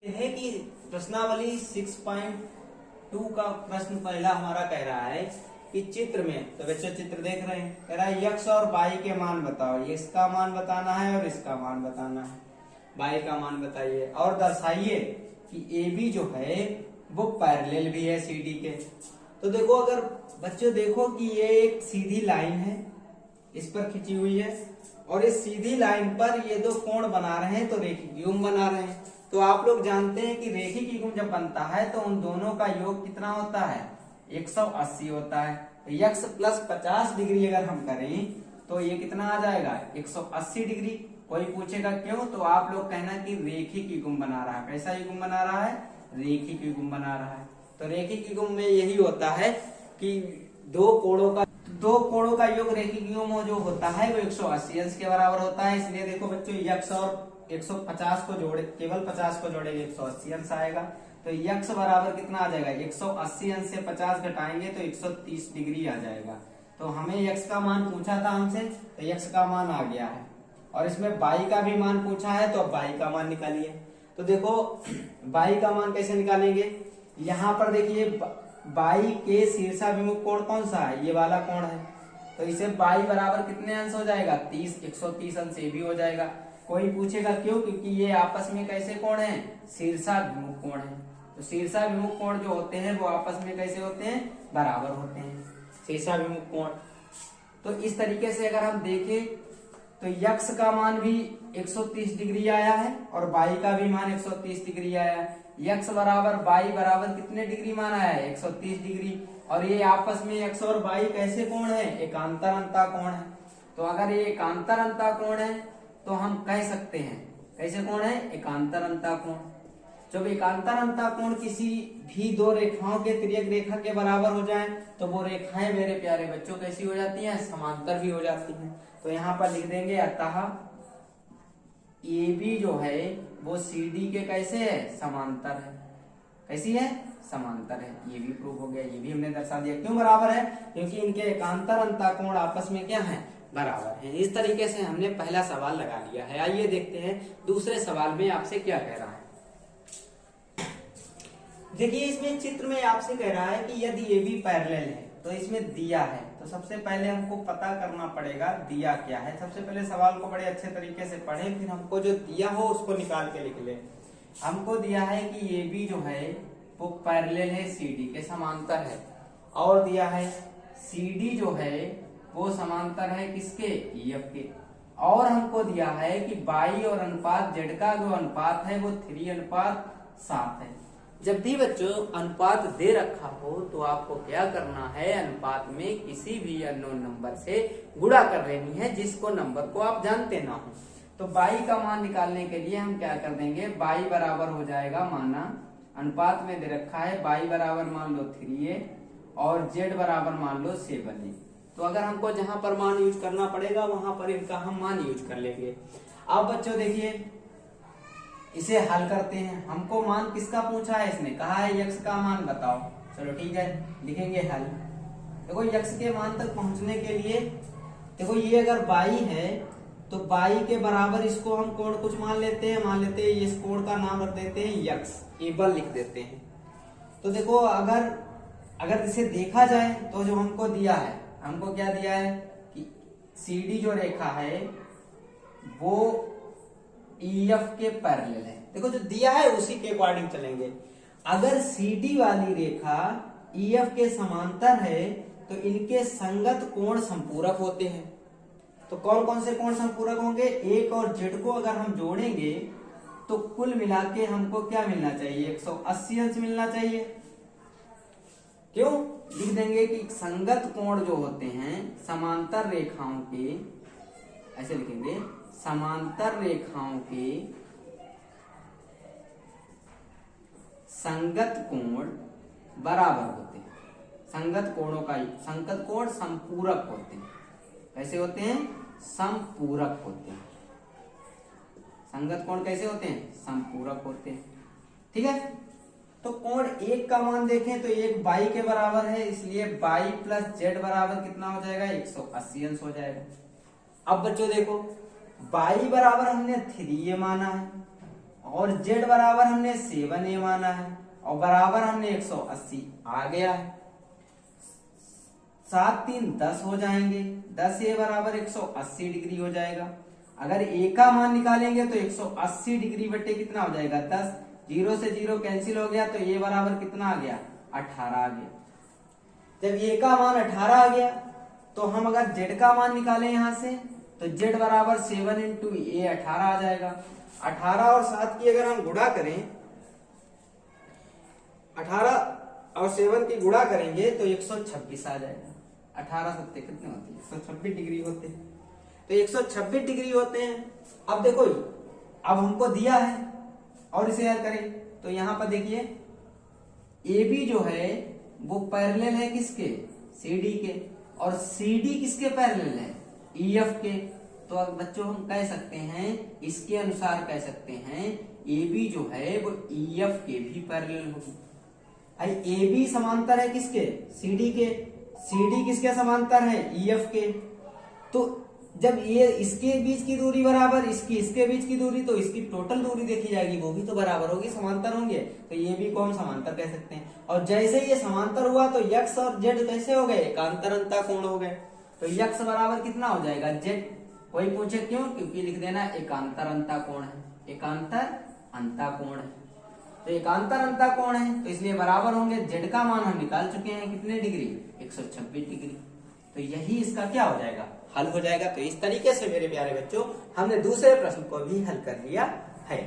है कि प्रश्नावली 6.2 का प्रश्न पहला हमारा कह रहा है कि चित्र में, तो बच्चे चित्र देख रहे हैं, कह रहा है x और y के मान बताओ। इसका मान बताना है और इसका मान बताना है, y का मान बताइए और दर्शाइए कि AB जो है वो पैरेलल भी है CD के। तो देखो, अगर बच्चों देखो कि ये एक सीधी लाइन है, इस पर खिंची हुई है और इस सीधी लाइन पर ये दो कोण बना रहे हैं, तो रेखिक युग्म बना रहे हैं। तो आप लोग जानते हैं कि रेखिक युग्म जब बनता है तो उन दोनों का योग कितना होता है, 180 होता है। तो x प्लस 50 डिग्री अगर हम करें तो ये कितना आ जाएगा, 180 डिग्री। कोई पूछेगा क्यों, तो आप लोग कहना कि रेखिक युग्म बना रहा है। कैसा युग्म बना रहा है, रेखिक युग्म बना रहा है। तो रेखिक युग्म में यही होता है कि दो कोणों का योग रेखिक युग्म जो होता है वो 180 अंश के बराबर होता है। इसलिए देखो बच्चों, x और 150 को जोड़े, केवल 50 को जोड़ेंगे 180 अंश आएगा। तो x बराबर कितना आ जाएगा, 180 अंश से 50 घटाएंगे तो 130 डिग्री आ जाएगा। तो हमें x का मान पूछा था हमसे, तो x का मान आ गया है और इसमें y का भी मान पूछा है, तो अब y का मान निकालिए। तो देखो y का मान कैसे निकालेंगे, यहाँ पर देखिए y के शीर्षाभिमुख कोण कौन सा है, ये वाला कोण है। तो इसे y बराबर कितने अंश हो जाएगा, 30, 130 अंश ये भी हो जाएगा। कोई पूछेगा क्यों, क्योंकि ये आपस में कैसे कोण है, शीर्षाभिमुख कोण है। तो शीर्षाभिमुख कोण जो होते हैं वो आपस में कैसे होते हैं, बराबर होते हैं शीर्षाभिमुख कोण। तो इस तरीके से अगर हम देखें तो x का मान भी 130 डिग्री आया है और y का भी मान 130 डिग्री आया है। x बराबर y बराबर कितने डिग्री मान आया है, 130 डिग्री। और ये आपस में x और y कैसे कोण है, एकांतर अंता कोण है। तो अगर ये एकांतर अंता कोण है तो हम कह सकते हैं, कैसे कोण है, एकांतर अंता कोण। जब एकांतर अंता कोण किसी भी दो रेखाओं के तिर्यक रेखा के बराबर हो जाए तो वो रेखाएं मेरे प्यारे बच्चों कैसी हो जाती हैं, समांतर भी हो जाती हैं। तो यहाँ पर लिख देंगे, अतः AB जो है वो CD के कैसे है, समांतर है। कैसी है, समांतर है। ये भी प्रूव हो गया, ये भी हमने दर्शा दिया। क्यों बराबर है, क्योंकि इनके एकांतर अंतःकोण आपस में क्या है, बराबर है। इस तरीके से हमने पहला सवाल लगा लिया है। आइए देखते हैं दूसरे सवाल में आपसे क्या कह रहा है। देखिए, इसमें चित्र में आपसे कह रहा है कि यदि AB पैरेलल है तो इसमें दिया है। तो सबसे पहले हमको पता करना पड़ेगा दिया क्या है। सबसे पहले सवाल को बड़े अच्छे तरीके से पढ़ें, फिर हमको जो दिया हो उसको निकाल के लिख ले। हमको दिया है कि AB जो है वो पैरेलल है CD के, समांतर है। और दिया है CD जो है वो समांतर है किसके, EF के। और हमको दिया है कि y और अनुपात z का जो अनुपात है वो 3:7 है। जब भी बच्चों अनुपात दे रखा हो तो आपको क्या करना है, अनुपात में किसी भी अननोन नंबर से गुणा कर लेनी है जिसको नंबर को आप जानते ना हो। तो y का मान निकालने के लिए हम क्या कर देंगे, y बराबर हो जाएगा, माना अनुपात में दे रखा है y बराबर मान लो 3a और z बराबर मान लो 7a। तो अगर हमको जहां पर मान यूज करना पड़ेगा वहां पर इनका हम मान यूज कर लेंगे। अब बच्चों देखिए, इसे हल करते हैं। हमको मान किसका पूछा है, इसने कहा है x का मान बताओ। चलो ठीक है, लिखेंगे हल। देखो x के मान तक पहुंचने के लिए, देखो ये अगर y है तो y के बराबर इसको हम कोण कुछ मान लेते हैं, इस कोण का नाम रख देते हैं x, एबल लिख देते हैं। तो देखो अगर इसे देखा जाए तो जो हमको दिया है, हमको क्या दिया है कि CD जो रेखा है वो EF के पैरेलल है। देखो जो दिया है उसी के अकॉर्डिंग चलेंगे। अगर CD वाली रेखा EF के समांतर है तो इनके संगत कोण संपूरक होते हैं। तो कौन कौन से कोण संपूरक होंगे, एक और z को अगर हम जोड़ेंगे तो कुल मिला के हमको क्या मिलना चाहिए, 180 अंश मिलना चाहिए। क्यों, लिख देंगे कि संगत कोण जो होते हैं समांतर रेखाओं के, ऐसे लिखेंगे, समांतर रेखाओं के संगत कोण बराबर होते हैं। संगत कोण संपूरक होते हैं। कैसे होते हैं, संपूरक होते हैं। संगत कोण कैसे होते हैं, संपूरक होते हैं। ठीक है, तो कोण एक का मान देखें तो एक y के बराबर है, इसलिए y प्लस z बराबर कितना हो जाएगा, 180 अंश हो जाएगा। अब बच्चों देखो y बराबर हमने 3a माना है और z बराबर हमने 7a माना है और बराबर हमने 180 आ गया है। 7 3 10 हो जाएंगे, 10a बराबर 180 डिग्री हो जाएगा। अगर a का मान निकालेंगे तो 180 डिग्री बटे कितना हो जाएगा 10, 0 से 0 कैंसिल हो गया तो a बराबर कितना आ गया 18 आ गया। जब a का मान 18 आ गया तो हम अगर z का मान निकालें यहां से तो z बराबर 7 इंटू a 18 आ जाएगा। 18 और 7 की अगर हम गुणा करें, 18 और 7 की गुणा करेंगे तो 126 आ जाएगा। 18 7 कितने होते हैं 126 डिग्री होते हैं, तो 126 डिग्री होते हैं। अब देखो अब हमको दिया है और इसे हल करें तो यहां पर देखिए AB जो है वो पैरेलल है किसके CD के, और CD किसके पैरेलल है EF के। तो अब बच्चों हम कह सकते हैं इसके अनुसार कह सकते हैं AB जो है वो EF के भी पैरेलल होगी। AB समांतर है किसके CD के, CD किसके समांतर है EF के। तो जब ये इसके बीच की दूरी बराबर इसके बीच की दूरी, तो इसकी टोटल दूरी देखी जाएगी वो भी तो बराबर होगी, समांतर होंगे, तो ये भी को हम समांतर कह सकते हैं। और जैसे ये समांतर हुआ तो x और z कैसे हो गए एकांतर अंतःकोण हो गए। तो x बराबर कितना हो जाएगा z, कोई पूछे क्यों, क्योंकि लिख देना एकांतर अंतःकोण है, एकांतर अंतःकोण है। तो एकांतर अंतःकोण है तो इसलिए बराबर होंगे, z का मान हम निकाल चुके हैं कितने डिग्री 126 डिग्री। तो यही इसका क्या हो जाएगा हल हो जाएगा। तो इस तरीके से मेरे प्यारे बच्चों हमने दूसरे प्रश्न को भी हल कर लिया है।